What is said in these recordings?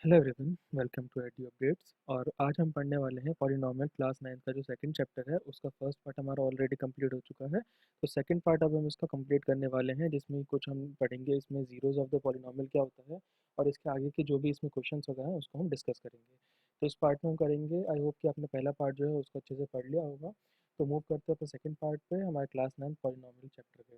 Hello everyone, welcome to Edu Updates. और आज हम पढ़ने वाले हैं पॉलिनोमियल क्लास 9 का जो सेकंड चैप्टर है उसका फर्स्ट पार्ट हमारा ऑलरेडी कंप्लीट हो चुका है। तो सेकंड पार्ट अब हम इसका कंप्लीट करने वाले हैं, जिसमें कुछ हम पढ़ेंगे इसमें जीरोस ऑफ द पॉलिनोमियल क्या होता है और इसके आगे के जो भी इसमें क्वेश्चंस वगैरह हैं उसको हम डिस्कस करेंगे। तो इस पार्ट में हम करेंगे, आई होप कि आपने पहला पार्ट जो है उसको अच्छे से पढ़ लिया होगा। तो मूव करते हैं अपने सेकंड पार्ट पे, हमारे क्लास 9 पॉलिनोमियल चैप्टर पे।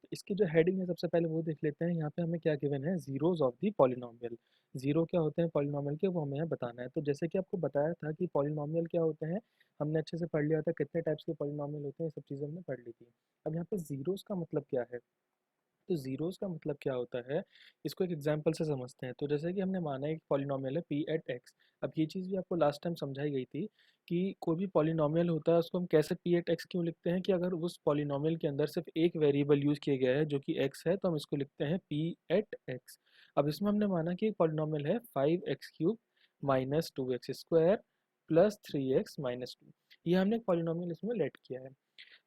तो इसकी जो हेडिंग है सबसे पहले वो देख लेते हैं। यहाँ पे हमें क्या गिवन है, zeros of the polynomial. Zero क्या होते हैं पॉलिनोमियल के, वो हमें यहाँ बताना है। तो जैसे कि आपको बताया था कि पॉलिनोमियल क्या होते हैं, हमने अच्छे से पढ़ लिया था कितने टाइप्स के पॉलिनोमियल होते हैं, ये सब चीज़ें हमने पढ़ ली थी। अब यहाँ पे जीरोस का मतलब क्या है, तो जीरोस का मतलब क्या होता है, इसको एक एग्जांपल से समझते हैं। तो जैसे कि हमने माना है कि पॉलिनोमियल है पी एट एक्स। अब ये चीज़ भी आपको लास्ट टाइम समझाई गई थी कि कोई भी पॉलिनोमियल होता है उसको हम कैसे पी एट एक्स क्यों लिखते हैं, कि अगर उस पॉलिनोमियल के अंदर सिर्फ एक वेरिएबल यूज़ किया गया है जो कि एक्स है, तो हम इसको लिखते हैं पी एट एक्स। अब इसमें हमने माना कि एक पॉलिनोमियल है 5x³ minus 2x² plus 3x-2। ये हमने एक पॉलिनोमियल इसमें लेट किया है।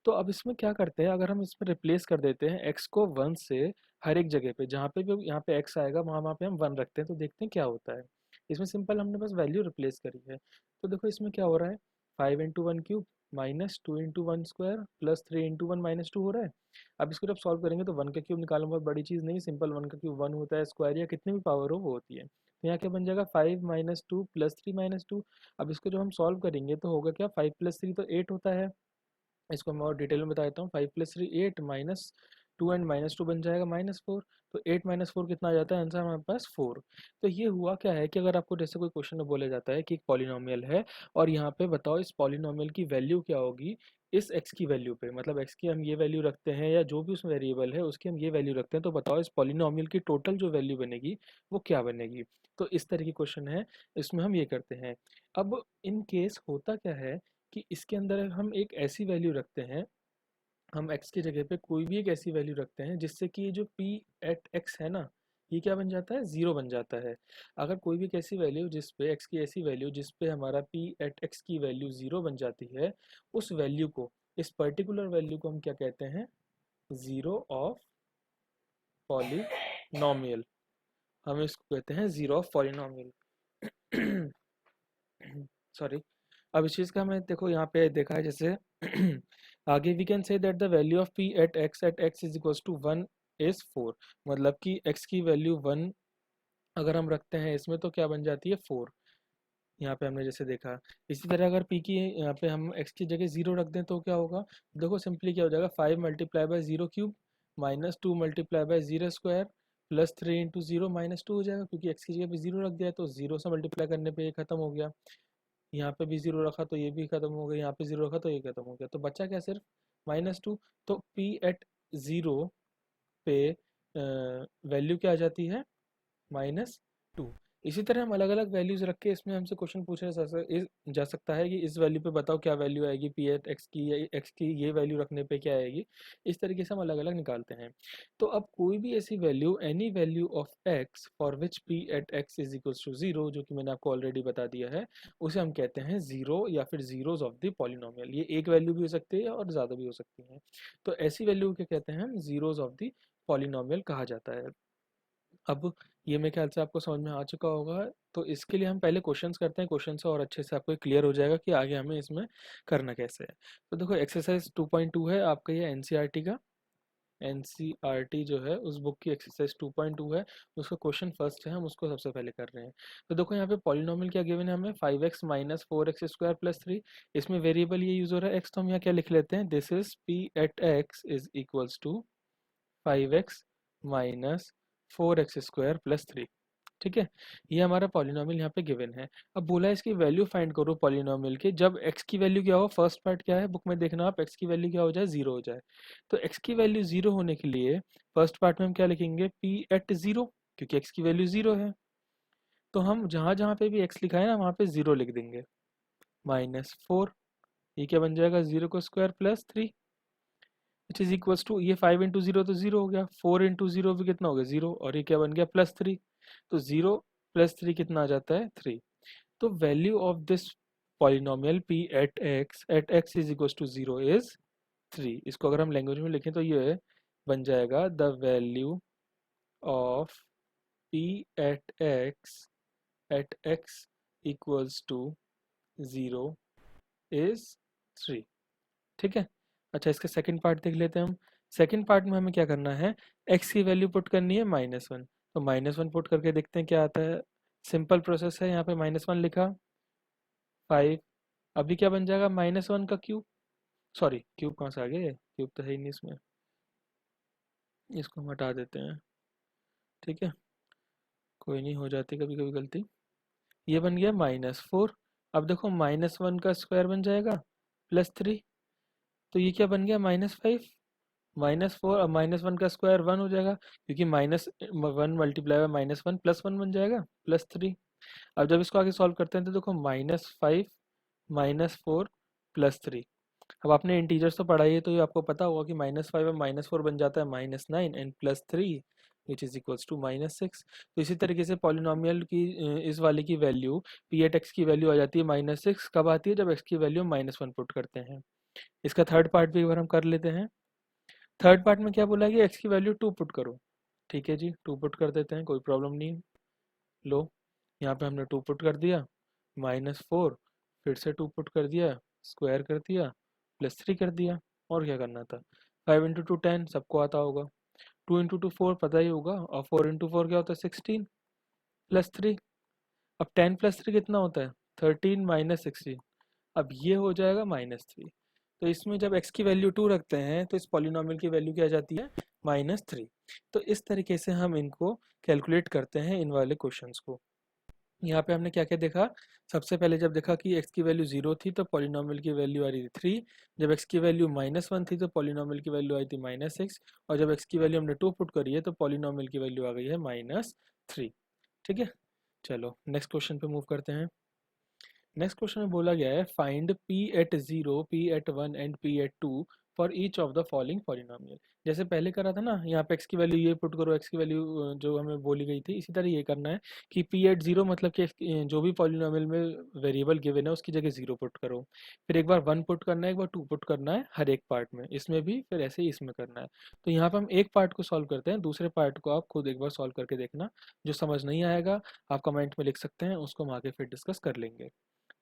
तो अब इसमें क्या करते हैं, अगर हम इसमें रिप्लेस कर देते हैं x को 1 से, हर एक जगह पे जहाँ पे भी यहाँ पे x आएगा वहाँ वहाँ पे हम 1 रखते हैं, तो देखते हैं क्या होता है। इसमें सिंपल हमने बस वैल्यू रिप्लेस करी है। तो देखो इसमें क्या हो रहा है, 5 × 1³ माइनस 2 × 1² प्लस 3 × 1 - 2 हो रहा है। अब इसको जब सॉल्व करेंगे तो 1 का क्यूब निकालना बहुत बड़ी चीज़ नहीं, सिंपल 1 का क्यूब 1 होता है, स्क्वायर या कितनी भी पावर हो वो होती है। तो यहाँ क्या बन जाएगा, 5 - 2 प्लस 3 - 2। अब इसको जब हम सॉल्व करेंगे तो होगा क्या, 5 + 3 तो 8 होता है। इसको मैं और डिटेल में बता देता हूँ। 5 + 3 8 माइनस 2 एंड -2 बन जाएगा -4। तो 8 - 4 कितना आ जाता है, आंसर हमारे पास 4। तो ये हुआ क्या है कि अगर आपको जैसे कोई क्वेश्चन में बोला जाता है कि एक पॉलिनोमियल है और यहाँ पे बताओ इस पॉलिनोमियल की वैल्यू क्या होगी इस x की वैल्यू पे, मतलब x की हम ये वैल्यू रखते हैं या जो भी उसमें वेरिएबल है उसकी हम ये वैल्यू रखते हैं, तो बताओ इस पॉलिनोमियल की टोटल जो वैल्यू बनेगी वो क्या बनेगी। तो इस तरह की क्वेश्चन है, इसमें हम ये करते हैं। अब इन केस होता क्या है कि इसके अंदर हम एक ऐसी वैल्यू रखते हैं, हम x की जगह पे कोई भी एक ऐसी वैल्यू रखते हैं जिससे कि ये जो p एट x है ना, ये क्या बन जाता है, ज़ीरो बन जाता है। अगर कोई भी एक ऐसी वैल्यू जिस पे x की ऐसी वैल्यू जिस पे हमारा p एट x की वैल्यू ज़ीरो बन जाती है, उस वैल्यू को, इस पर्टिकुलर वैल्यू को हम क्या कहते हैं, ज़ीरो ऑफ पॉलिनोमियल। हम इसको कहते हैं ज़ीरो ऑफ पॉलिनोमियल। सॉरी। अब इस चीज़ का हमें देखो यहाँ पे देखा है जैसे आगे we can say that the value of p at x is equals to 1 is 4। मतलब कि x की वैल्यू 1 अगर हम रखते हैं इसमें तो क्या बन जाती है, 4। यहाँ पे हमने जैसे देखा। इसी तरह अगर p की यहाँ पे हम x की जगह 0 रख दें तो क्या होगा, देखो सिंपली क्या हो जाएगा, 5 × 0³ माइनस 2 × 0² प्लस 3 × 0 - 2 हो जाएगा, क्योंकि x की जगह पे 0 रख दिया है तो 0 से मल्टीप्लाई करने पे ये खत्म हो गया। यहाँ पे भी 0 रखा तो ये भी खत्म हो गया, यहाँ पे 0 रखा तो ये खत्म हो गया, तो बचा क्या, सिर्फ -2। तो p एट 0 पे वैल्यू क्या आ जाती है, -2। इसी तरह हम अलग अलग वैल्यूज रख के इसमें हमसे क्वेश्चन पूछा जा सकता है कि इस वैल्यू पे बताओ क्या वैल्यू आएगी पी एट एक्स की, या एक्स की ये वैल्यू रखने पे क्या आएगी। इस तरीके से हम अलग अलग निकालते हैं। तो अब कोई भी ऐसी value, any value of x for which p at x is equals to 0, जो कि मैंने आपको ऑलरेडी बता दिया है, उसे हम कहते हैं जीरो या फिर जीरोज ऑफ द पॉलिनोमियल। ये एक वैल्यू भी हो सकती है और ज़्यादा भी हो सकती है। तो ऐसी वैल्यू के कहते हैं हम जीरोज ऑफ द पॉलिनोमियल कहा जाता है। अब ये मेरे ख्याल से आपको समझ में आ चुका होगा। तो इसके लिए हम पहले क्वेश्चंस करते हैं, क्वेश्चन से और अच्छे से आपको क्लियर हो जाएगा कि आगे हमें इसमें करना कैसे है। तो देखो एक्सरसाइज 2.2 है आपका, ये एनसीईआरटी का, एनसीईआरटी जो है उस बुक की एक्सरसाइज 2.2 है। उसका क्वेश्चन फर्स्ट है, हम उसको सबसे पहले कर रहे हैं। तो देखो यहाँ पे पॉलिनोमियल क्या गिवन है हमें, 5x माइनस 4x² प्लस 3। इसमें वेरिएबल ये यूज हो रहा है x, तो हम यहाँ क्या लिख लेते हैं, this is p at x is equals to 5x minus 4x² plus 3। ठीक है, ये हमारा पॉलिनोमियल यहाँ पे गिवन है। अब बोला है इसकी वैल्यू फाइंड करो पॉलिनोमियल की, जब x की वैल्यू क्या हो, फर्स्ट पार्ट क्या है बुक में देखना आप, x की वैल्यू क्या हो जाए, 0 हो जाए। तो x की वैल्यू 0 होने के लिए फर्स्ट पार्ट में हम क्या लिखेंगे, p एट 0, क्योंकि x की वैल्यू 0 है। तो हम जहाँ जहाँ पे भी x लिखा है ना वहाँ पे 0 लिख देंगे, -4। ये क्या बन जाएगा, 0 का square plus 3 which is equals to, ये 5 × 0 तो 0 हो गया, 4 × 0 भी कितना हो गया, 0, और ये क्या बन गया, +3। तो 0 + 3 कितना आ जाता है, 3। तो value of this polynomial p at x is equals to 0 is 3। इसको अगर हम लैंग्वेज में लिखें तो ये बन जाएगा, the value of p at x at x equals to 0 is 3। ठीक है। अच्छा, इसका सेकंड पार्ट देख लेते हैं हम। सेकंड पार्ट में हमें क्या करना है, x की वैल्यू पुट करनी है -1, तो -1 पुट करके देखते हैं क्या आता है। सिंपल प्रोसेस है, यहाँ पे -1 लिखा, 5। अभी क्या बन जाएगा, -1 का क्यूब, सॉरी क्यूब कहाँ से आ गया, क्यूब तो है ही नहीं इसमें, इसको हम हटा देते हैं। ठीक है, कोई नहीं, हो जाती कभी कभी गलती। ये बन गया -4। अब देखो -1 का स्क्वायर बन जाएगा +3, तो ये क्या बन गया -5। -4 और -1 का स्क्वायर 1 हो जाएगा, क्योंकि -1 मल्टीप्लाई बाय -1 +1 बन जाएगा +3। अब जब इसको आगे सॉल्व करते हैं तो देखो -5 -4 +3। अब आपने इंटीजर्स तो पढ़ा ही है, तो ये आपको पता होगा कि -5 और -4 बन जाता है -9 and +3 which is equals to -6। तो इसी तरीके से पॉलिनोमियल की इस वाले की वैल्यू पी एट एक्स की वैल्यू आ जाती है -6। कब आती है, जब एक्स की वैल्यू -1 पुट करते हैं। इसका थर्ड पार्ट भी एक बार हम कर लेते हैं। थर्ड पार्ट में क्या बोला है कि एक्स की वैल्यू 2 पुट करो। ठीक है जी, 2 पुट कर देते हैं, कोई प्रॉब्लम नहीं है। लो, यहाँ पे हमने 2 पुट कर दिया, -4 फिर से 2 पुट कर दिया, स्क्वायर कर दिया, +3 कर दिया, और क्या करना था। 5 इंटू 2 10, सबको आता होगा। 2 इंटू 2 4, पता ही होगा, और 4 इंटू 4 क्या होता है 16 +3। अब 10 +3 कितना होता है 13 -16। अब ये हो जाएगा -3। तो इसमें जब x की वैल्यू 2 रखते हैं तो इस पॉलिनोमियल की वैल्यू क्या आ जाती है -3। तो इस तरीके से हम इनको कैलकुलेट करते हैं इन वाले क्वेश्चंस को। यहाँ पे हमने क्या क्या देखा, सबसे पहले जब देखा कि x की वैल्यू 0 थी तो पॉलिनोमियल की वैल्यू आ रही थी 3। जब x की वैल्यू -1 थी तो पॉलिनोमियल की वैल्यू आई थी -6। और जब x की वैल्यू हमने 2 पुट करी है तो पॉलिनोमियल की वैल्यू आ गई है -3। ठीक है, चलो नेक्स्ट क्वेश्चन पे मूव करते हैं। नेक्स्ट क्वेश्चन में बोला गया है find p at 0, p at 1 and p at 2 for each of the following polynomial. जैसे पहले करा था ना, यहाँ पे x की वैल्यू ये पुट करो, x की वैल्यू जो हमें बोली गई थी, इसी तरह ये करना है कि p एट 0 मतलब कि जो भी पॉलिनोमियल में वेरिएबल गिवन है उसकी जगह 0 पुट करो। फिर एक बार 1 पुट करना है, एक बार 2 पुट करना है हर एक पार्ट में, इसमें भी फिर ऐसे ही इसमें करना है। तो यहाँ पे हम एक पार्ट को सॉल्व करते हैं, दूसरे पार्ट को आप खुद एक बार सॉल्व करके देखना। जो समझ नहीं आएगा आप कमेंट में लिख सकते हैं, उसको हम आगे फिर डिस्कस कर लेंगे।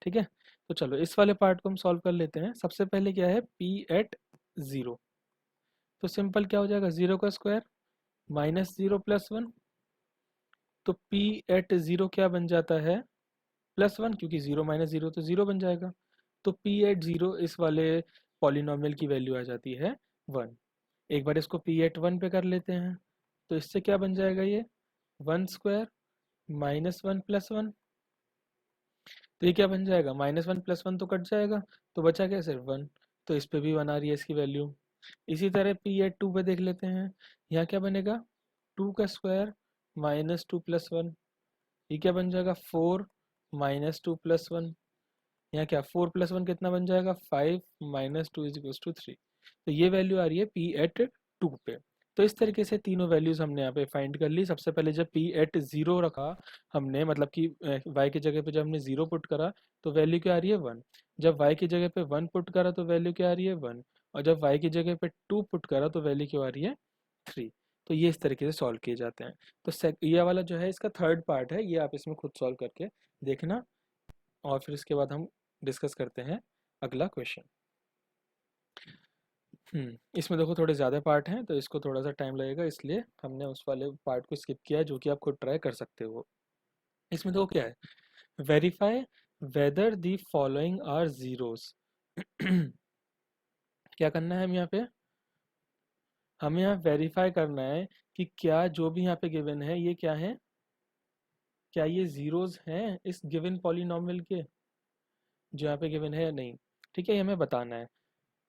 ठीक है, तो चलो इस वाले पार्ट को हम सॉल्व कर लेते हैं। सबसे पहले क्या है p एट 0, तो सिंपल क्या हो जाएगा 0 का स्क्वायर -0 +1। तो p एट 0 क्या बन जाता है +1, क्योंकि 0 -0 तो 0 बन जाएगा। तो p एट 0 इस वाले पॉलिनोमियल की वैल्यू आ जाती है 1। एक बार इसको p एट 1 पे कर लेते हैं, तो इससे क्या बन जाएगा ये 1 स्क्वायर -1 +1। तो ये क्या बन जाएगा -1 +1 तो कट जाएगा, तो बचा क्या सिर्फ 1। तो इस पे भी 1 आ रही है इसकी वैल्यू। इसी तरह p एट 2 पे देख लेते हैं, यहाँ क्या बनेगा 2 का स्क्वायर -2 +1। ये क्या बन जाएगा 4 -2 +1। यहाँ क्या 4 +1 कितना बन जाएगा 5 -2 इज 3। तो ये वैल्यू आ रही है p एट 2 पे। तो इस तरीके से तीनों वैल्यूज हमने यहाँ पे फाइंड कर ली। सबसे पहले जब p एट 0 रखा हमने, मतलब कि y की जगह पे जब हमने 0 पुट करा तो वैल्यू क्या आ रही है 1। जब y की जगह पे 1 पुट करा तो वैल्यू क्या आ रही है 1। और जब y की जगह पे 2 पुट करा तो वैल्यू क्या आ रही है 3। तो ये इस तरीके से सॉल्व किए जाते हैं। तो ये वाला जो है इसका थर्ड पार्ट है, ये आप इसमें खुद सॉल्व करके देखना, और फिर इसके बाद हम डिस्कस करते हैं अगला क्वेश्चन। इसमें देखो थोड़े ज़्यादा पार्ट हैं तो इसको थोड़ा सा टाइम लगेगा, इसलिए हमने उस वाले पार्ट को स्किप किया है जो कि आप खुद ट्राई कर सकते हो। इसमें देखो क्या है, verify whether the following are zeros. क्या करना है हमें यहाँ वेरीफाई करना है कि क्या जो भी यहाँ पे गिवन है ये क्या है, क्या ये जीरोस हैं इस गिवन पॉलिनोमियल के जो यहाँ पे गिवन है या नहीं। ठीक है, ये हमें बताना है।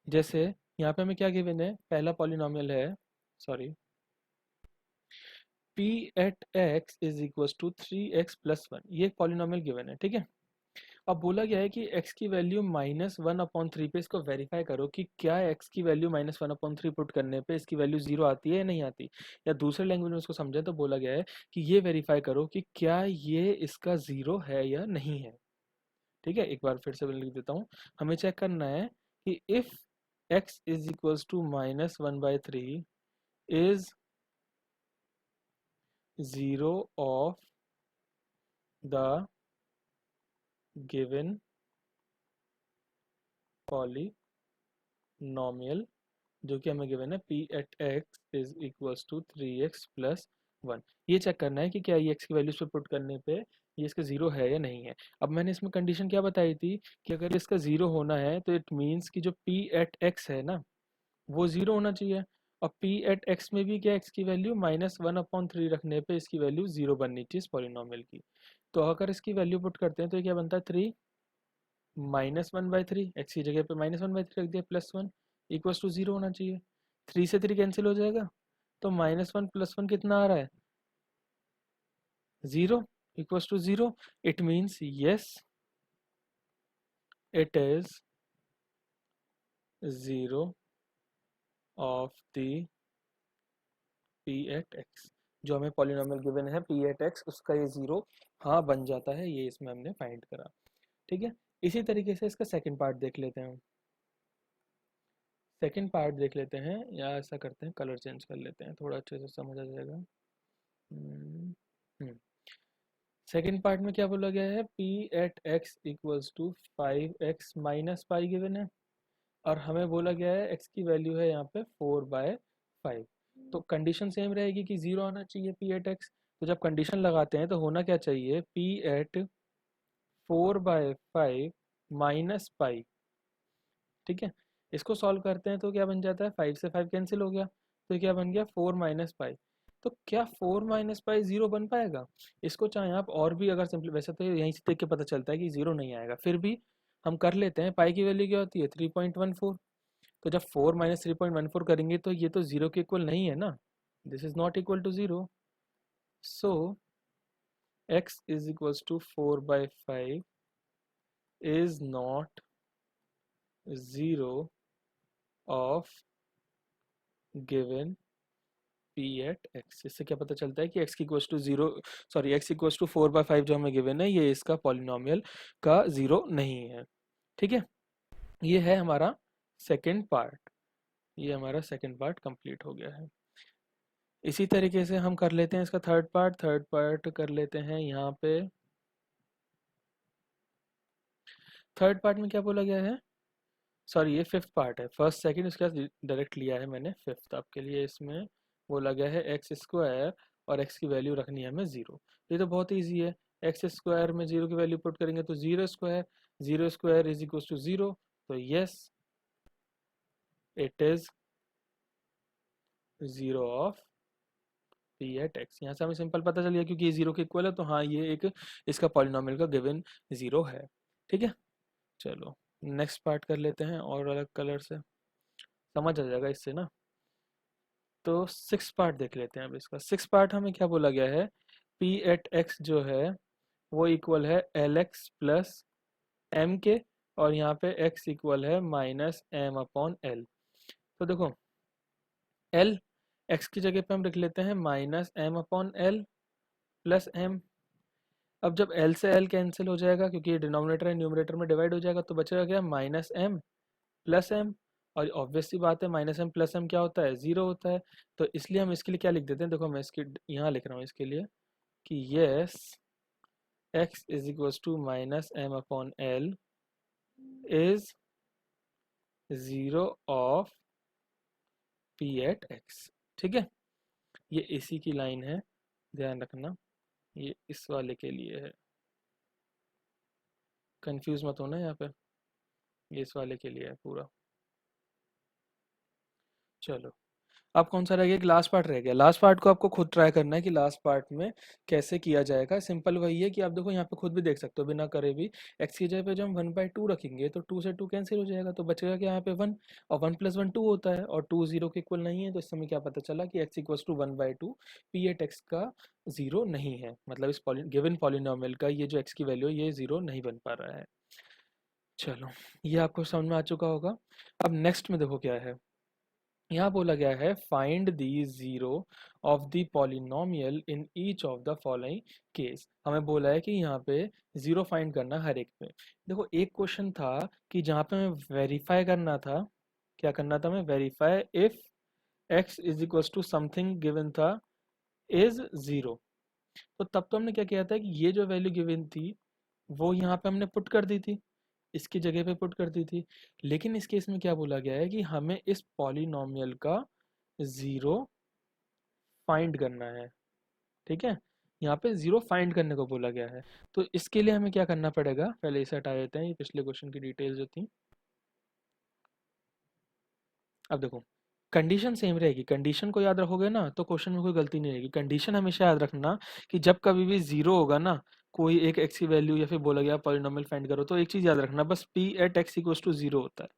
जैसे यहाँ पे हमें क्या गिवन है, पहला पॉलिनोमियल है, sorry, p at x is equal to 3x + 1, ये एक पॉलिनोमियल गिवन है। ठीक है, अब बोला गया है कि x की वैल्यू -1/3 पे इसको वेरीफाई करो कि क्या x की वैल्यू -1/3 पुट करने पे इसकी वैल्यू 0 आती है या नहीं आती। या दूसरे लैंग्वेज में इसको समझे तो बोला गया है कि ये वेरीफाई करो कि क्या ये इसका 0 है या नहीं है। ठीक है, एक बार फिर से लिख देता हूँ। हमें चेक करना है कि if x is equals to -1/3 is 0 of the given polynomial जो कि हमें गिवन है P at x is equals to 3x plus 1। ये चेक करना है कि क्या ये एक्स की वैल्यूज पे पुट करने पे ये इसका जीरो है या नहीं है। अब मैंने इसमें कंडीशन क्या बताई थी कि अगर इसका जीरो होना है तो इट मीन्स कि जो पी एट एक्स है ना वो जीरो होना चाहिए। और पी एट एक्स में भी क्या एक्स की वैल्यू -1/3 रखने पे इसकी वैल्यू जीरो बननी चाहिए इस पॉलिनोमियल की। तो अगर इसकी वैल्यू पुट करते हैं तो ये क्या बनता है 3 -1/3 एक्स की जगह पे -1/3 रख दिया +1 इक्वल्स टू जीरो होना चाहिए। 3 से 3 कैंसिल हो जाएगा तो -1 + 1 कितना आ रहा है zero equals to zero. It means yes it is zero of the p at x. जो हमें पॉलिनोमियल गिवन है पी एट एक्स उसका ये जीरो हाँ बन जाता है, ये इसमें हमने फाइंड करा। ठीक है, इसी तरीके से इसका सेकंड पार्ट देख लेते हैं। सेकंड पार्ट देख लेते हैं या ऐसा करते हैं कलर चेंज कर लेते हैं थोड़ा अच्छे से समझ आ जाएगा। सेकंड पार्ट में क्या बोला गया है P at x equals to 5x minus pi given है और हमें बोला गया है x की वैल्यू है यहाँ पे 4/5। तो कंडीशन सेम रहेगी कि जीरो आना चाहिए पी एट एक्स। तो जब कंडीशन लगाते हैं तो होना क्या चाहिए पी एट 4/5 माइनस पाई। ठीक है, इसको सॉल्व करते हैं तो क्या बन जाता है 5 से 5 कैंसिल हो गया तो क्या बन गया 4 माइनस पाई। तो क्या 4 माइनस पाई जीरो बन पाएगा। इसको चाहे आप और भी अगर सिंपल, वैसे तो यहीं से देख के पता चलता है कि जीरो नहीं आएगा, फिर भी हम कर लेते हैं। पाई की वैल्यू क्या होती है 3.14। तो जब 4 माइनस 3.14 करेंगे तो ये तो जीरो के इक्वल नहीं है ना, this is not equal to zero. So x is equals to 4/5 is not zero of given p at x. इससे क्या पता चलता है कि x equals to zero, sorry x equals to 4/5 जो हमें गिवन है ये इसका पॉलिनोमियल का जीरो नहीं है। ठीक है, ये है हमारा सेकंड पार्ट, ये हमारा सेकंड पार्ट कंप्लीट हो गया है। इसी तरीके से हम कर लेते हैं इसका थर्ड पार्ट कर लेते हैं यहाँ पे। थर्ड पार्ट में क्या बोला गया है, सॉरी ये फिफ्थ पार्ट है, फर्स्ट सेकंड उसके बाद डायरेक्ट लिया है मैंने फिफ्थ आपके लिए। इसमें बोला गया है एक्स स्क्वायर और एक्स की वैल्यू रखनी है हमें जीरो। ये तो बहुत ईजी है, एक्स स्क्वायर में जीरो की वैल्यू पुट करेंगे तो zero square is equal to zero. तो yes it is zero of p at x. यहाँ से हमें सिंपल पता चल गया क्योंकि ये जीरो के इक्वल है तो हाँ ये एक इसका पॉलिनोमियल का गिवन जीरो है। ठीक है, चलो नेक्स्ट पार्ट कर लेते हैं और अलग कलर से समझ आ जाएगा इससे ना। तो सिक्स पार्ट देख लेते हैं अब इसका। सिक्स पार्ट हमें क्या बोला गया है पी एट एक्स जो है वो इक्वल है एल एक्स प्लस एम के और यहाँ पे एक्स इक्वल है -m/l। तो देखो l x की जगह पे हम रख लेते हैं -m/l प्लस m। अब जब l से l कैंसिल हो जाएगा क्योंकि ये डिनोमिनेटर है न्यूमरेटर में डिवाइड हो जाएगा तो बचेगा क्या -m प्लस m। और ऑब्वियस सी बात है -m प्लस m क्या होता है जीरो होता है। तो इसलिए हम इसके लिए क्या लिख देते हैं, देखो मैं इसकी यहाँ लिख रहा हूँ इसके लिए कि yes x is equals to -m/l is zero of p at x. ठीक है, ये इसी की लाइन है, ध्यान रखना ये इस वाले के लिए है, कंफ्यूज मत होना यहाँ पे, ये इस वाले के लिए है पूरा। चलो अब कौन सा रह गया, लास्ट पार्ट रह गया। लास्ट पार्ट को आपको खुद ट्राई करना है कि लास्ट पार्ट में कैसे किया जाएगा। सिंपल वही है कि आप देखो यहाँ पे खुद भी देख सकते हो बिना करे भी एक्स की जगह पे जब हम 1/2 रखेंगे तो 2 से 2 कैंसिल हो जाएगा तो बचेगा क्या यहाँ पे 1 और 1 + 1 2 होता है और 2 जीरो के इक्वल नहीं है। तो इस समय क्या पता चला कि x equals to 1/2 p at x का जीरो नहीं है, मतलब इस गिवन पॉलिनोमियल का ये जो x की वैल्यू है ये जीरो नहीं बन पा रहा है। चलो ये आपको समझ में आ चुका होगा। अब नेक्स्ट में देखो क्या है, यहाँ बोला गया है find the zero of the polynomial in each of the following case. हमें बोला है कि यहाँ पे जीरो फाइंड करना हर एक में। देखो एक क्वेश्चन था कि जहाँ पे हमें वेरीफाई करना था, क्या करना था हमें verify if x is equal to something given था इज जीरो। तो तब तो हमने क्या किया था कि ये जो वैल्यू गिवन थी वो यहाँ पे हमने पुट कर दी थी, इसकी जगह पे पुट कर दी थी। लेकिन इस केस में क्या बोला गया है कि हमें इस पॉलिनोमियल का ज़ीरो फाइंड करना है, ठीक है। यहाँ पे ज़ीरो फाइंड करने को बोला गया है। तो इसके लिए हमें क्या करना पड़ेगा, पहले इसे हटा देते हैं, ये पिछले क्वेश्चन की डिटेल्स जो थी। अब देखो कंडीशन सेम रहेगी, कंडीशन को याद रखोगे ना तो क्वेश्चन में कोई गलती नहीं रहेगी। कंडीशन हमेशा याद रखना कि जब कभी भी जीरो होगा ना, कोई एक एक्स की वैल्यू या फिर बोला गया पॉलिनोमियल फाइंड करो, तो एक चीज याद रखना, बस p at x equals to zero होता है।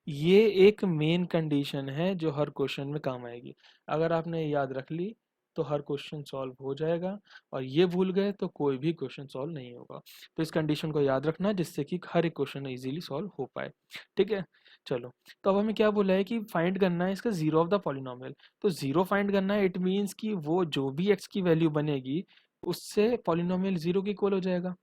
ये एक मेन कंडीशन है जो हर क्वेश्चन में काम आएगी। अगर आपने ये याद रख ली तो हर क्वेश्चन सॉल्व हो जाएगा, और ये भूल गए तो कोई भी क्वेश्चन सॉल्व नहीं होगा। तो इस कंडीशन को याद रखना जिससे कि हर एक क्वेश्चन इजीली सॉल्व हो पाए, ठीक है। चलो, तो अब हमें क्या बोला है कि फाइंड करना है इसका जीरो ऑफ द पॉलिनोमियल। तो जीरो फाइंड करना है, इट मीन्स कि वो जो भी एक्स की वैल्यू बनेगी उससे पॉलिनोमियल जीरो के इक्वल हो जाएगा।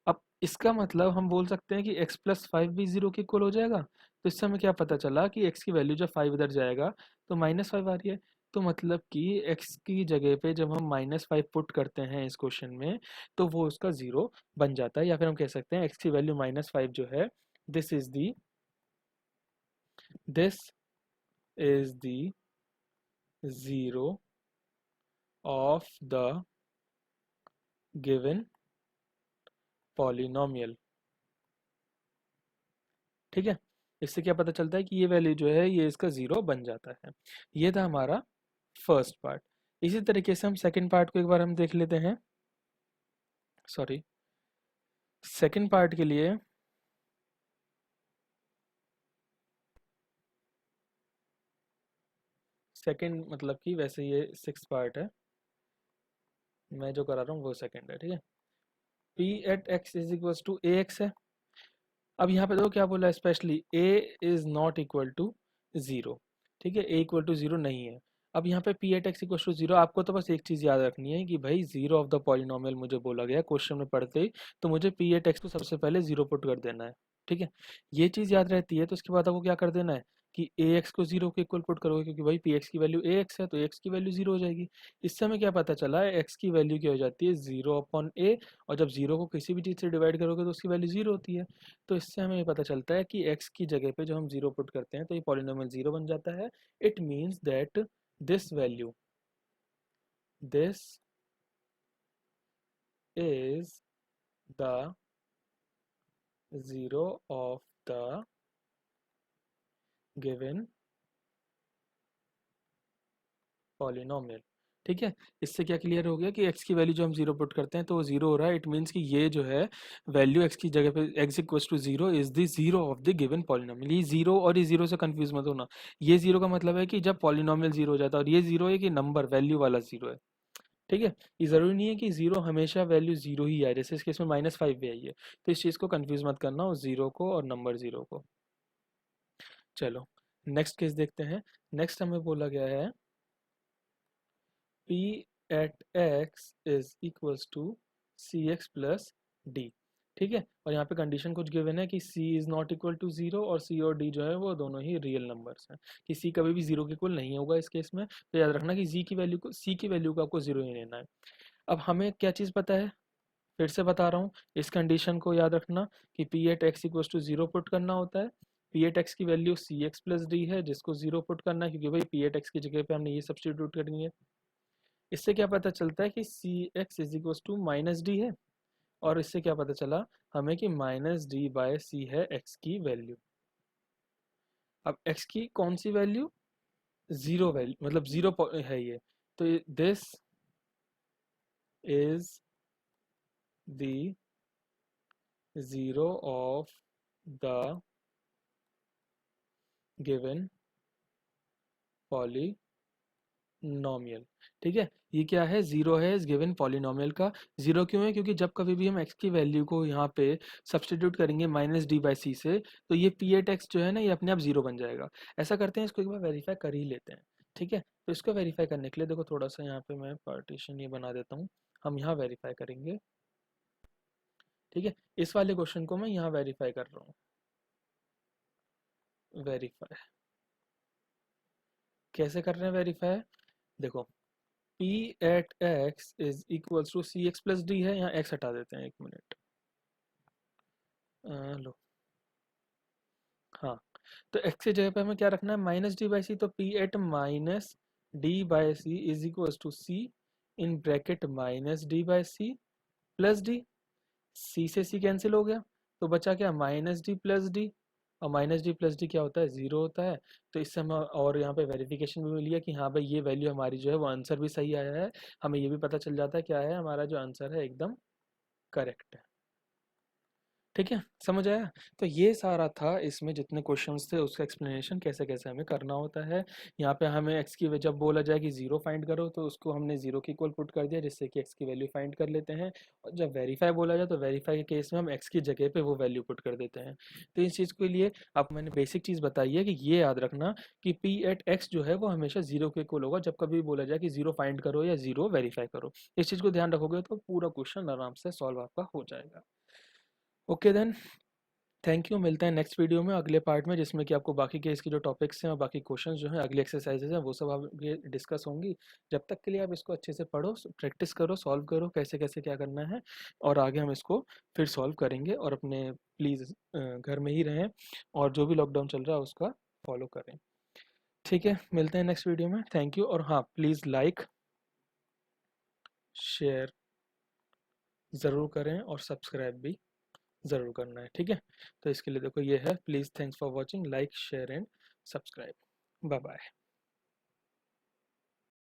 अब इसका मतलब हम बोल सकते हैं कि x प्लस फाइव भी जीरो के इक्वल हो जाएगा। तो इससे हमें क्या पता चला कि x की वैल्यू जब फाइव इधर जाएगा तो माइनस फाइव आ रही है। तो मतलब कि x की जगह पे जब हम माइनस फाइव पुट करते हैं इस क्वेश्चन में तो वो उसका जीरो बन जाता है, या फिर हम कह सकते हैं x की वैल्यू माइनस फाइव जो है, this is the this is the zero of the given polynomial, ठीक है। इससे क्या पता चलता है कि ये वैल्यू जो है ये इसका ज़ीरो बन जाता है। ये था हमारा फर्स्ट पार्ट। इसी तरीके से हम सेकंड पार्ट को एक बार हम देख लेते हैं। सॉरी, सेकंड पार्ट के लिए सेकंड मतलब कि वैसे ये सिक्स पार्ट है, मैं जो करा रहा हूँ वो सेकंड है, ठीक है। P at x is equal to a x है। अब यहाँ पे देखो क्या बोला है, specially a is not equal to zero, ठीक है, ए इक्वल टू ज़ीरो नहीं है। अब यहाँ पे p at x equal to zero, आपको तो बस एक चीज़ याद रखनी है कि भाई ज़ीरो ऑफ द पॉलिनोमियल मुझे बोला गया क्वेश्चन में पढ़ते ही, तो मुझे पी एट एक्स को सबसे पहले ज़ीरो पुट कर देना है, ठीक है। ये चीज़ याद रहती है तो उसके बाद आपको क्या कर देना है कि ए एक्स को जीरो के इक्वल पुट करोगे, क्योंकि भाई पी एक्स की वैल्यू ए एक्स है तो एक्स की वैल्यू जीरो हो जाएगी। इससे हमें क्या पता चला है, एक्स की वैल्यू क्या हो जाती है, जीरो अपॉन ए, और जब जीरो को किसी भी चीज़ से डिवाइड करोगे तो उसकी वैल्यू जीरो होती है। तो इससे हमें ये पता चलता है कि x की जगह पे जो हम जीरो पुट करते हैं तो ये पॉलिनोमियल जीरो बन जाता है। It means that this value, this is the zero of the given polynomial, ठीक है। इससे क्या क्लियर हो गया कि x की वैल्यू जो हम जीरो पुट करते हैं तो वो जीरो हो रहा है। इट मीन्स कि ये जो है वैल्यू x की जगह पे x equals to zero is the zero of the given polynomial. ये जीरो और ये जीरो से कंफ्यूज मत होना। ये जीरो का मतलब है कि जब पॉलिनोमियल जीरो हो जाता है, और ये जीरो है कि नंबर वैल्यू वाला जीरो है, ठीक है। ये जरूरी नहीं है कि जीरो हमेशा वैल्यू जीरो ही आए, जैसे इस केस में माइनस फाइव भी आई है। तो इस चीज को कंफ्यूज मत करना उस जीरो को और नंबर जीरो को। चलो नेक्स्ट केस देखते हैं। नेक्स्ट हमें बोला गया है P at x is equals to cx plus d, ठीक है। और यहाँ पे कंडीशन कुछ गिवन है कि c is not equal to zero, और c और d जो है वो दोनों ही रियल नंबर्स हैं, कि c कभी भी जीरो के इक्वल नहीं होगा इस केस में। तो याद रखना कि c की वैल्यू को आपको जीरो ही लेना है। अब हमें क्या चीज़ पता है, फिर से बता रहा हूँ, इस कंडीशन को याद रखना कि P at x equal to zero put करना होता है। पी एट एक्स की value c x plus d है जिसको जीरो पुट करना है, क्योंकि भाई पी एट एक्स की जगह पे हमने ये सब्सटीट्यूट करनी है। इससे क्या पता चलता है कि c x is equal to minus d है, और इससे क्या पता चला हमें कि माइनस डी बाय सी है एक्स की वैल्यू। अब एक्स की कौन सी वैल्यू, जीरो वैल्यू, मतलब जीरो है ये। तो this is the zero of the given polynomial, ठीक है। ये क्या है, जीरो है इस गिवन पॉलिनोमियल का। जीरो क्यों है, क्योंकि जब कभी भी हम x की वैल्यू को यहाँ पे सब्सटीट्यूट करेंगे माइनस डी बाई सी से, तो ये पी एट एक्स जो है ना ये अपने आप जीरो बन जाएगा। ऐसा करते हैं, इसको एक बार वेरीफाई कर ही लेते हैं, ठीक है। तो इसको वेरीफाई करने के लिए देखो थोड़ा सा यहाँ पे मैं पार्टीशन ये बना देता हूँ, हम यहाँ वेरीफाई करेंगे, ठीक है। इस वाले क्वेश्चन को मैं यहाँ वेरीफाई कर रहा हूँ, वेरीफाई कैसे कर रहे हैं वेरीफाई, देखो P at x is equals to c x plus d है, यहाँ x हटा देते हैं, 1 मिनट। लो, हाँ, तो x की जगह पे हमें क्या रखना है, माइनस डी बाई सी, तो p at minus d by c is equals to c in bracket minus d by c plus d. C से सी कैंसिल हो गया, तो बचा क्या, माइनस डी प्लस डी, और माइनस डी प्लस डी क्या होता है, जीरो होता है। तो इससे हमें और यहाँ पे वेरिफिकेशन भी मिली है कि हाँ भाई ये वैल्यू हमारी जो है वो आंसर भी सही आया है। हमें ये भी पता चल जाता है क्या है, हमारा जो आंसर है एकदम करेक्ट है। ठीक है, समझ आया। तो ये सारा था, इसमें जितने क्वेश्चंस थे उसका एक्सप्लेनेशन कैसे कैसे हमें करना होता है। यहाँ पे हमें एक्स की जब बोला जाए कि जीरो फाइंड करो, तो उसको हमने जीरो की इक्वल पुट कर दिया, जिससे कि एक्स की वैल्यू फाइंड कर लेते हैं। और जब वेरीफाई बोला जाए, तो वेरीफाई के केस में हम एक्स की जगह पे वो वैल्यू पुट कर देते हैं। तो इस चीज़ के लिए आपको मैंने बेसिक चीज़ बताई है कि ये याद रखना कि पी एट एक्स जो है वो हमेशा जीरो के इक्वल होगा, जब कभी बोला जाए कि जीरो फाइंड करो या जीरो वेरीफाई करो। इस चीज़ को ध्यान रखोगे तो पूरा क्वेश्चन आराम से सॉल्व आपका हो जाएगा। Okay then, thank you. मिलते हैं नेक्स्ट वीडियो में, अगले पार्ट में, जिसमें कि आपको बाकी के इसके जो टॉपिक्स हैं और बाकी क्वेश्चंस जो हैं, अगली एक्सरसाइजेज हैं, वो सब आगे डिस्कस होंगी। जब तक के लिए आप इसको अच्छे से पढ़ो, प्रैक्टिस करो, सॉल्व करो कैसे कैसे क्या करना है, और आगे हम इसको फिर सॉल्व करेंगे। और अपने प्लीज़ घर में ही रहें, और जो भी लॉकडाउन चल रहा है उसका फॉलो करें। ठीक है, मिलते हैं नेक्स्ट वीडियो में। Thank you. और हाँ, प्लीज़ लाइक शेयर ज़रूर करें, और सब्सक्राइब भी ज़रूर करना है। ठीक है, तो इसके लिए देखो ये है, please, thanks for watching, like share and subscribe. Bye bye.